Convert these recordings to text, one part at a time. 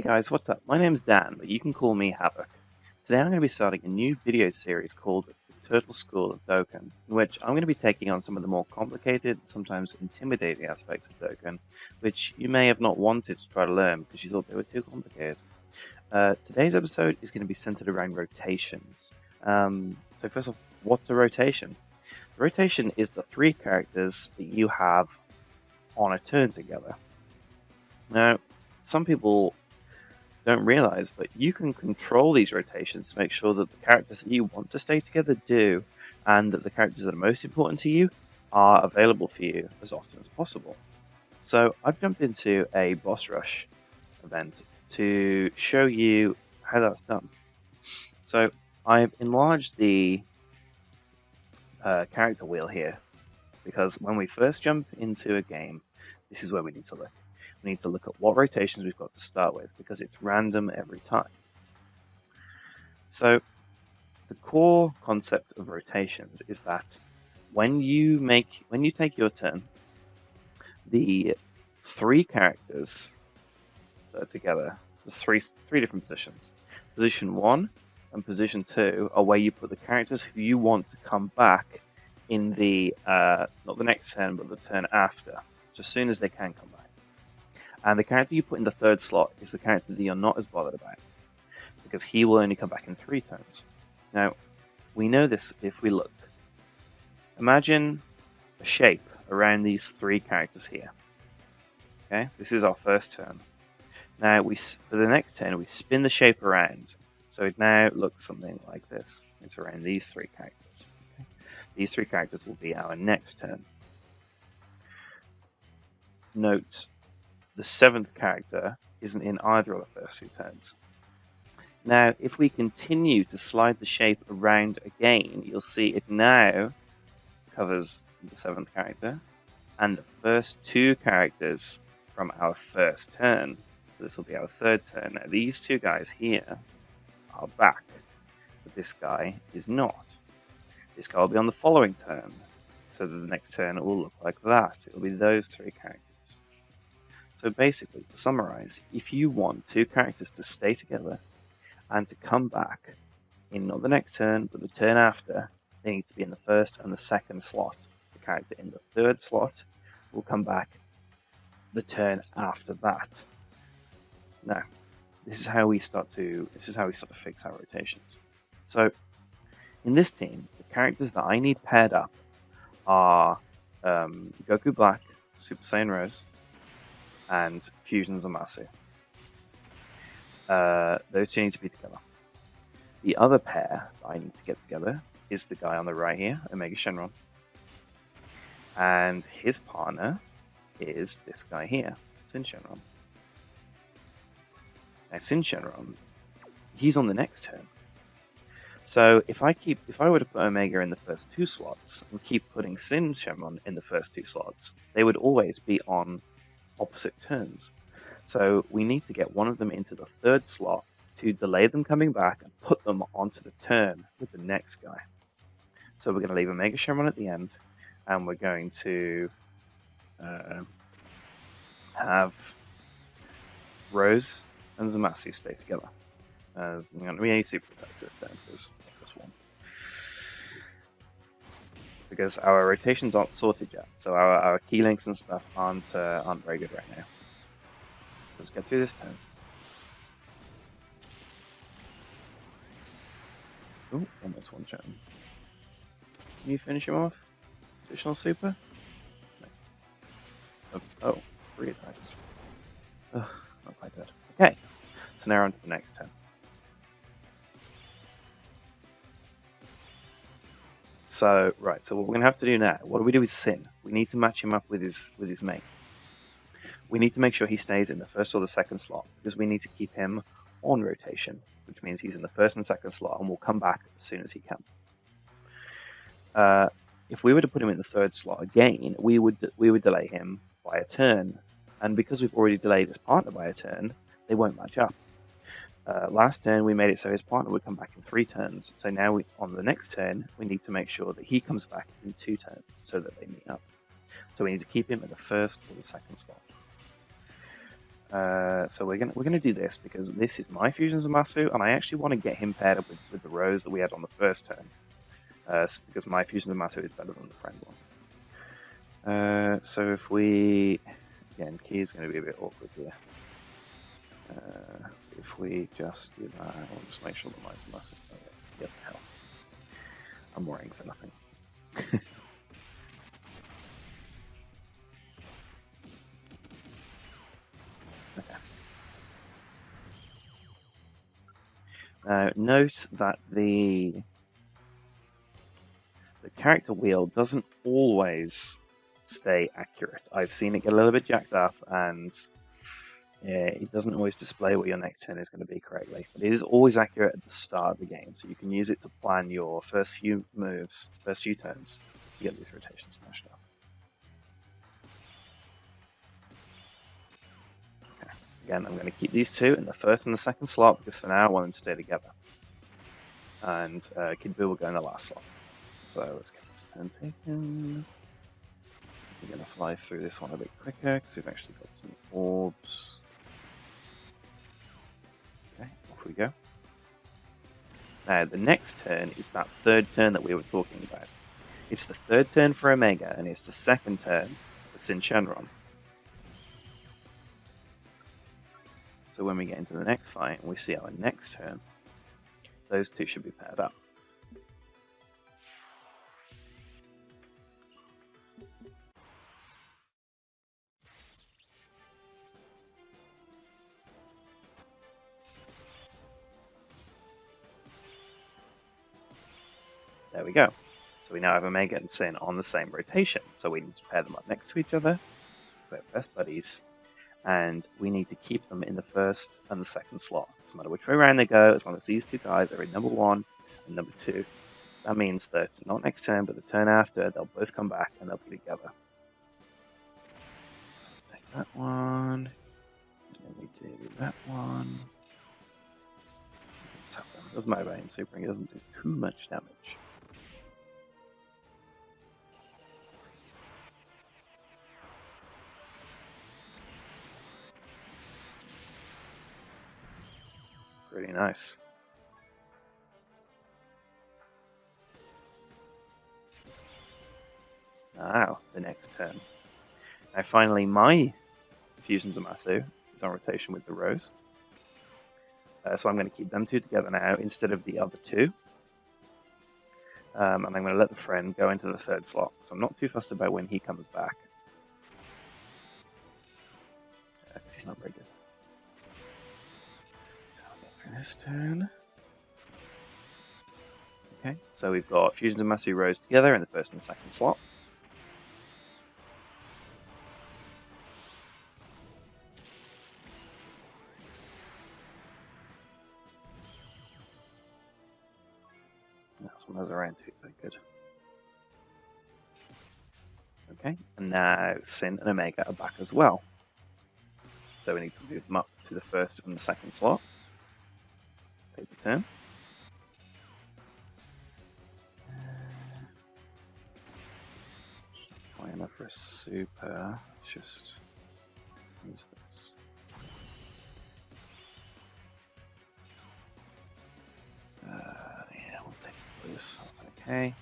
guys, what's up? My name's Dan, but you can call me Havoc. Today I'm going to be starting a new video series called The Turtle School of Dokkan, in which I'm going to be taking on some of the more complicated, sometimes intimidating aspects of Dokkan, which you may have not wanted to try to learn because you thought they were too complicated. Today's episode is going to be centered around rotations. So first off, what's a rotation? A rotation is the three characters that you have on a turn together. Now, some people don't realize, but you can control these rotations to make sure that the characters that you want to stay together do, and that the characters that are most important to you are available for you as often as possible. So I've jumped into a boss rush event to show you how that's done. So I've enlarged the character wheel here, because when we first jump into a game, this is where we need to look. We need to look at what rotations we've got to start with, because it's random every time. So the core concept of rotations is that when you take your turn, the three characters that are together, there's three different positions. Position 1 and position 2 are where you put the characters who you want to come back in the not the next turn, but the turn after, so as soon as they can come back. And the character you put in the third slot is the character that you're not as bothered about, because he will only come back in 3 turns. Now, we know this if we look. Imagine a shape around these 3 characters here. Okay, this is our first turn. Now, for the next turn, we spin the shape around, so it now looks something like this. It's around these 3 characters. Okay? These 3 characters will be our next turn. Note, the 7th character isn't in either of the first 2 turns. Now, if we continue to slide the shape around again, you'll see it now covers the 7th character and the first 2 characters from our first turn. So this will be our 3rd turn. Now, these 2 guys here are back, but this guy is not. This guy will be on the following turn, so that the next turn it will look like that. It will be those 3 characters. So basically, to summarize, if you want 2 characters to stay together and to come back in not the next turn, but the turn after, they need to be in the first and the second slot. The character in the 3rd slot will come back the turn after that. Now, this is how we start to fix our rotations. So, in this team, the characters that I need paired up are Goku Black, Super Saiyan Rose, and Fusion Zamasu. Those 2 need to be together. The other pair that I need to get together is the guy on the right here, Omega Shenron. And his partner is this guy here, Sin Shenron. Now Sin Shenron, he's on the next turn. So if I were to put Omega in the first 2 slots and keep putting Sin Shenron in the first 2 slots, they would always be on opposite turns. So we need to get one of them into the 3rd slot to delay them coming back and put them onto the turn with the next guy. So we're going to leave Omega Shenron at the end, and we're going to have Rose and Zamasu stay together. We need Super Protect this turn because this one. Because our rotations aren't sorted yet, so our key links and stuff aren't very good right now. Let's get through this turn. Ooh, almost one shot. Can you finish him off? Additional super? No. Oh, 3 attacks. Ugh, not quite dead. Okay, so now on to the next turn. So, right, so what we're going to have to do now, what do we do with Sin? We need to match him up with his mate. We need to make sure he stays in the 1st or the 2nd slot, because we need to keep him on rotation, which means he's in the 1st and 2nd slot and will come back as soon as he can. If we were to put him in the 3rd slot again, we would delay him by a turn, and because we've already delayed his partner by a turn, they won't match up. Last turn we made it so his partner would come back in 3 turns, so now on the next turn we need to make sure that he comes back in 2 turns so that they meet up. So we need to keep him in the 1st or the 2nd slot. So we're gonna do this because this is my Fusion Zamasu, and I actually want to get him paired up with the Rose that we had on the first turn. Because my Fusion Zamasu is better than the friend one. So if we, again, key is going to be a bit awkward here. If we just do that, I'll just make sure that mine's massive. Okay, get the hell. I'm worrying for nothing. Okay. Now note that the character wheel doesn't always stay accurate. I've seen it get a little bit jacked up, and it doesn't always display what your next turn is going to be correctly. But it is always accurate at the start of the game, so you can use it to plan your first few moves, first few turns, to get these rotations smashed up. Okay. Again, I'm going to keep these two in the first and the second slot, because for now I want them to stay together. And Kid Buu will go in the last slot. So let's get this turn taken. We're going to fly through this one a bit quicker, because we've actually got some orbs. Okay, off we go. Now, the next turn is that third turn that we were talking about. It's the third turn for Omega, and it's the second turn for Sin Shenron. So when we get into the next fight, and we see our next turn, those two should be paired up. There we go. So we now have Omega and Sin on the same rotation. So we need to pair them up next to each other, because they're best buddies. And we need to keep them in the first and the second slot. Doesn't matter which way around they go, as long as these two guys are in number 1 and number 2. That means that not next turn, but the turn after, they'll both come back and they'll be together. So we'll take that one. And we do that one. Doesn't matter about him supering, he doesn't do too much damage. Pretty nice. Now, the next turn. Now, finally, my Fusion Zamasu is on rotation with the Rose. So I'm going to keep them two together now instead of the other two. And I'm going to let the friend go into the third slot. So I'm not too fussed about when he comes back. Because he's not very good. So I'll get through this turn. Okay, so we've got Fusion Zamasu Rose together in the first and the second slot. That's one of those around too, very good. Okay, and now Sin and Omega are back as well. So we need to move them up to the first and the second slot. Take the turn. High enough for a super. Just use this. Yeah, we'll take this. That's okay.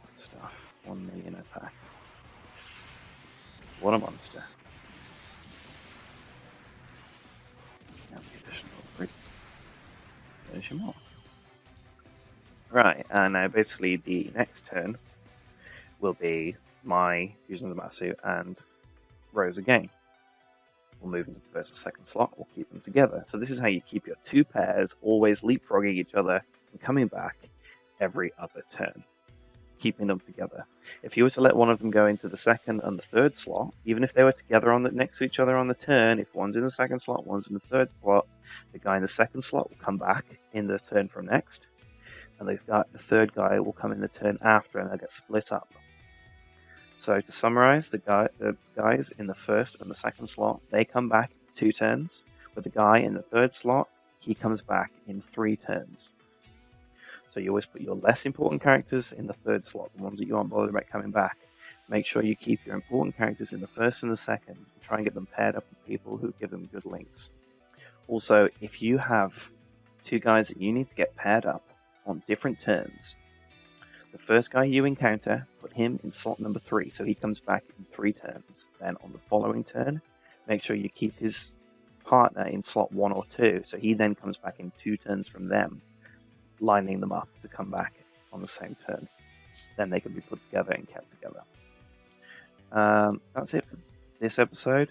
Good stuff. 1 million attack. What a monster. Now the additional crit. Finish him off. Right, and now basically the next turn will be my Fusion Zamasu and Rose again. We'll move into the first and second slot, we'll keep them together. So this is how you keep your two pairs always leapfrogging each other and coming back every other turn, keeping them together. If you were to let one of them go into the second and the third slot, even if they were together on next to each other on the turn, if one's in the second slot, one's in the third slot, the guy in the second slot will come back in the turn from next, and the third guy will come in the turn after, and they'll get split up. So to summarize, the guys in the first and the second slot, they come back 2 turns, but the guy in the third slot, he comes back in 3 turns. So you always put your less important characters in the third slot, the ones that you aren't bothered about coming back. Make sure you keep your important characters in the first and the second, and try and get them paired up with people who give them good links. Also, if you have two guys that you need to get paired up on different turns, the first guy you encounter, put him in slot number 3, so he comes back in 3 turns. Then on the following turn, make sure you keep his partner in slot 1 or 2, so he then comes back in 2 turns from them, lining them up to come back on the same turn. Then they can be put together and kept together. That's it for this episode.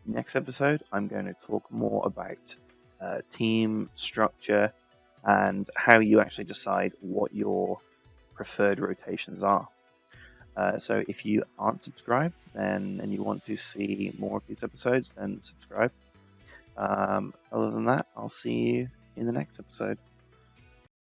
Next episode, I'm going to talk more about team structure and how you actually decide what your preferred rotations are. So if you aren't subscribed and you want to see more of these episodes, then subscribe. Other than that, I'll see you in the next episode.